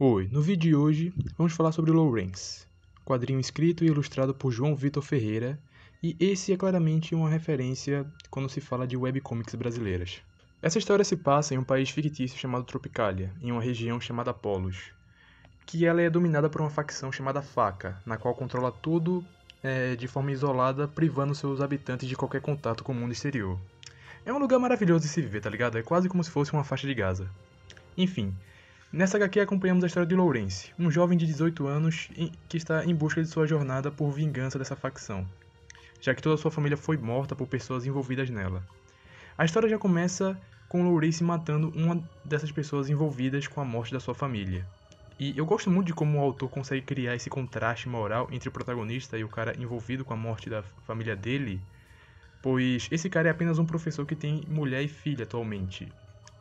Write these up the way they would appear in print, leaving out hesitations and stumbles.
Oi, no vídeo de hoje vamos falar sobre Lawrence, quadrinho escrito e ilustrado por João Vitor Ferreira, e esse é claramente uma referência quando se fala de webcomics brasileiras. Essa história se passa em um país fictício chamado Tropicália, em uma região chamada Polos, que ela é dominada por uma facção chamada Faca, na qual controla tudo de forma isolada, privando seus habitantes de qualquer contato com o mundo exterior. É um lugar maravilhoso de se viver, tá ligado? É quase como se fosse uma faixa de Gaza. Enfim, nessa HQ acompanhamos a história de Lawrence, um jovem de 18 anos que está em busca de sua jornada por vingança dessa facção, já que toda sua família foi morta por pessoas envolvidas nela. A história já começa com Lawrence matando uma dessas pessoas envolvidas com a morte da sua família. E eu gosto muito de como o autor consegue criar esse contraste moral entre o protagonista e o cara envolvido com a morte da família dele, pois esse cara é apenas um professor que tem mulher e filha atualmente.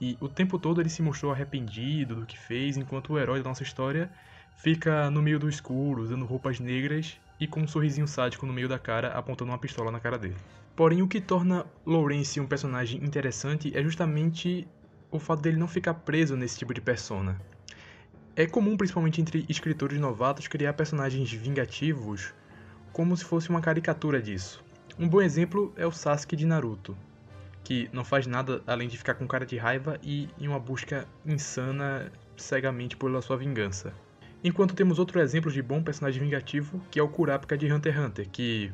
E o tempo todo ele se mostrou arrependido do que fez, enquanto o herói da nossa história fica no meio do escuro, usando roupas negras e com um sorrisinho sádico no meio da cara, apontando uma pistola na cara dele. Porém, o que torna Lawrence um personagem interessante é justamente o fato dele não ficar preso nesse tipo de persona. É comum, principalmente entre escritores novatos, criar personagens vingativos como se fosse uma caricatura disso. Um bom exemplo é o Sasuke de Naruto, que não faz nada além de ficar com cara de raiva e em uma busca insana cegamente pela sua vingança. Enquanto temos outro exemplo de bom personagem vingativo, que é o Kurapika de Hunter x Hunter, que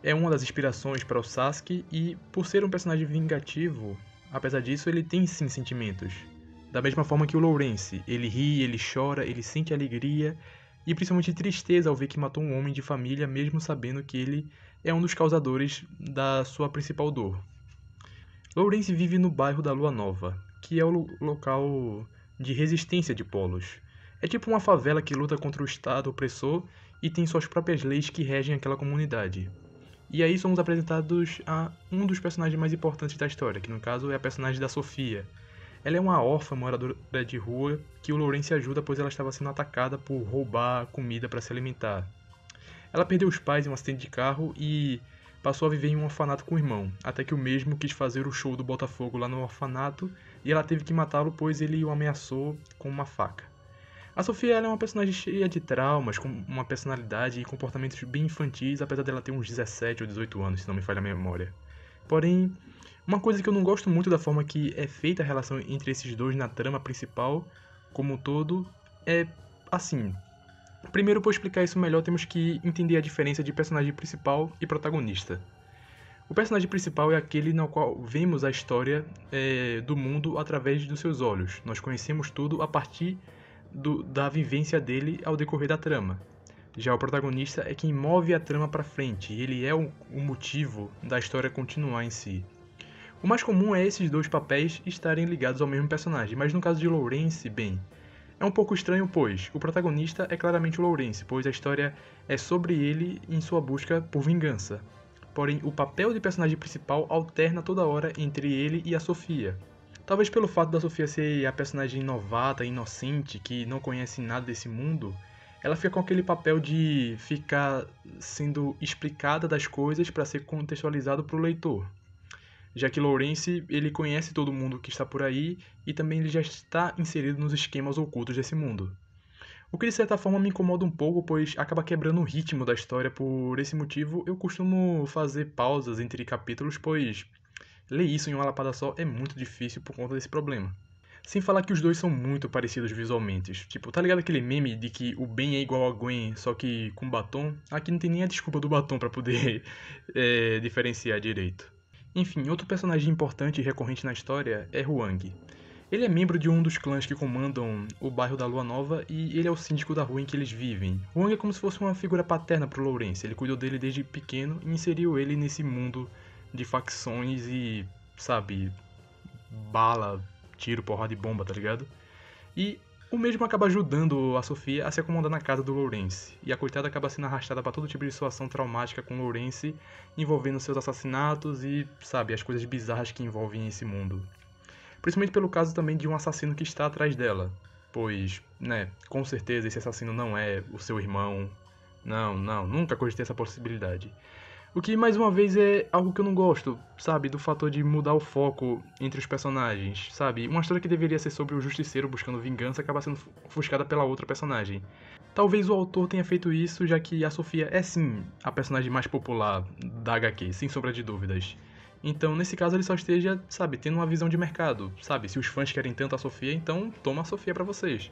é uma das inspirações para o Sasuke e, por ser um personagem vingativo, apesar disso, ele tem sim sentimentos. Da mesma forma que o Lawrence, ele ri, ele chora, ele sente alegria e principalmente tristeza ao ver que matou um homem de família, mesmo sabendo que ele é um dos causadores da sua principal dor. Lawrence vive no bairro da Lua Nova, que é o local de resistência de Polos. É tipo uma favela que luta contra o Estado opressor e tem suas próprias leis que regem aquela comunidade. E aí somos apresentados a um dos personagens mais importantes da história, que no caso é a personagem da Sofia. Ela é uma órfã moradora de rua que o Lawrence ajuda pois ela estava sendo atacada por roubar comida para se alimentar. Ela perdeu os pais em um acidente de carro e passou a viver em um orfanato com o irmão, até que o mesmo quis fazer o show do Botafogo lá no orfanato e ela teve que matá-lo pois ele o ameaçou com uma faca. A Sofia ela é uma personagem cheia de traumas, com uma personalidade e comportamentos bem infantis, apesar dela ter uns 17 ou 18 anos, se não me falha a memória. Porém, uma coisa que eu não gosto muito da forma que é feita a relação entre esses dois na trama principal, como um todo, é assim. Primeiro, para explicar isso melhor, temos que entender a diferença de personagem principal e protagonista. O personagem principal é aquele no qual vemos a história do mundo através dos seus olhos. Nós conhecemos tudo a partir da vivência dele ao decorrer da trama. Já o protagonista é quem move a trama para frente, e ele é o motivo da história continuar em si. O mais comum é esses dois papéis estarem ligados ao mesmo personagem, mas no caso de Lawrence, bem, é um pouco estranho pois o protagonista é claramente o Lawrence, pois a história é sobre ele em sua busca por vingança. Porém, o papel de personagem principal alterna toda hora entre ele e a Sofia. Talvez pelo fato da Sofia ser a personagem novata, inocente, que não conhece nada desse mundo, ela fica com aquele papel de ficar sendo explicada das coisas para ser contextualizado para o leitor. Já que Lawrence, ele conhece todo mundo que está por aí e também ele já está inserido nos esquemas ocultos desse mundo. O que de certa forma me incomoda um pouco, pois acaba quebrando o ritmo da história. Por esse motivo, eu costumo fazer pausas entre capítulos, pois ler isso em uma lapada só é muito difícil por conta desse problema. Sem falar que os dois são muito parecidos visualmente. Tipo, tá ligado aquele meme de que o Ben é igual a Gwen, só que com batom? Aqui não tem nem a desculpa do batom pra poder diferenciar direito. Enfim, outro personagem importante e recorrente na história é Huang. Ele é membro de um dos clãs que comandam o bairro da Lua Nova e ele é o síndico da rua em que eles vivem. Huang é como se fosse uma figura paterna pro Lawrence, ele cuidou dele desde pequeno e inseriu ele nesse mundo de facções e, sabe, bala, tiro, porrada e bomba, tá ligado? E o mesmo acaba ajudando a Sofia a se acomodar na casa do Lawrence, e a coitada acaba sendo arrastada para todo tipo de situação traumática com o Lawrence, envolvendo seus assassinatos e, sabe, as coisas bizarras que envolvem esse mundo. Principalmente pelo caso também de um assassino que está atrás dela, pois, né, com certeza esse assassino não é o seu irmão. Não, nunca cogitei essa possibilidade. O que, mais uma vez, é algo que eu não gosto, sabe? Do fator de mudar o foco entre os personagens, sabe? Uma história que deveria ser sobre o justiceiro buscando vingança acaba sendo ofuscada pela outra personagem. Talvez o autor tenha feito isso, já que a Sofia é sim a personagem mais popular da HQ, sem sombra de dúvidas. Então, nesse caso, ele só esteja, sabe, tendo uma visão de mercado, sabe? Se os fãs querem tanto a Sofia, então toma a Sofia pra vocês.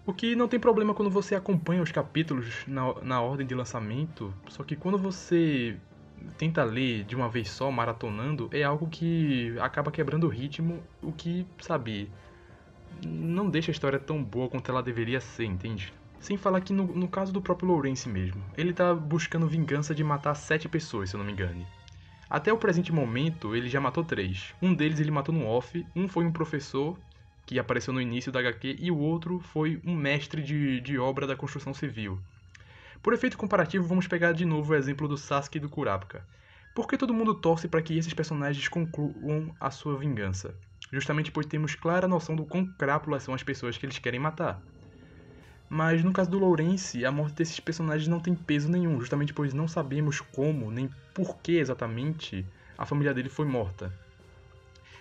O que não tem problema quando você acompanha os capítulos na ordem de lançamento, só que quando você tenta ler de uma vez só, maratonando, é algo que acaba quebrando o ritmo, o que, sabe, não deixa a história tão boa quanto ela deveria ser, entende? Sem falar que no caso do próprio Lawrence mesmo, ele tá buscando vingança de matar 7 pessoas, se eu não me engane. Até o presente momento, ele já matou 3. Um deles ele matou no off, um foi um professor, que apareceu no início da HQ, e o outro foi um mestre de obra da construção civil. Por efeito comparativo, vamos pegar de novo o exemplo do Sasuke e do Kurapika. Por que todo mundo torce para que esses personagens concluam a sua vingança? Justamente pois temos clara noção do quão crápulas são as pessoas que eles querem matar. Mas no caso do Lawrence, a morte desses personagens não tem peso nenhum, justamente pois não sabemos como, nem por que exatamente a família dele foi morta.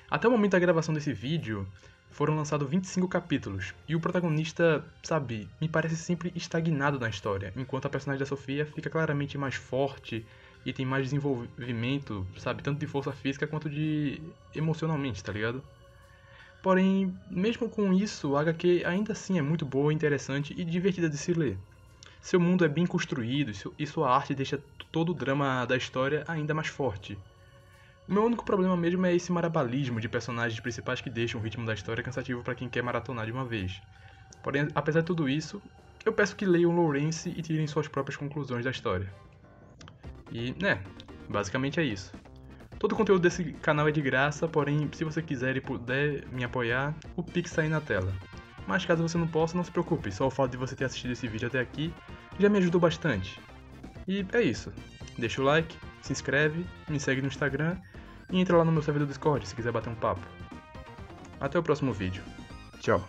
Até o momento da gravação desse vídeo, foram lançados 25 capítulos, e o protagonista, sabe, me parece sempre estagnado na história, enquanto a personagem da Sofia fica claramente mais forte e tem mais desenvolvimento, sabe, tanto de força física quanto de emocionalmente, tá ligado? Porém, mesmo com isso, a HQ ainda assim é muito boa, interessante e divertida de se ler. Seu mundo é bem construído e sua arte deixa todo o drama da história ainda mais forte. O meu único problema mesmo é esse marabalismo de personagens principais que deixam o ritmo da história cansativo para quem quer maratonar de uma vez. Porém, apesar de tudo isso, eu peço que leiam Lawrence e tirem suas próprias conclusões da história. E, basicamente é isso. Todo o conteúdo desse canal é de graça, porém, se você quiser e puder me apoiar, o Pix está aí na tela. Mas caso você não possa, não se preocupe, só o fato de você ter assistido esse vídeo até aqui já me ajudou bastante. E é isso. Deixa o like, se inscreve, me segue no Instagram e entra lá no meu servidor do Discord se quiser bater um papo. Até o próximo vídeo. Tchau.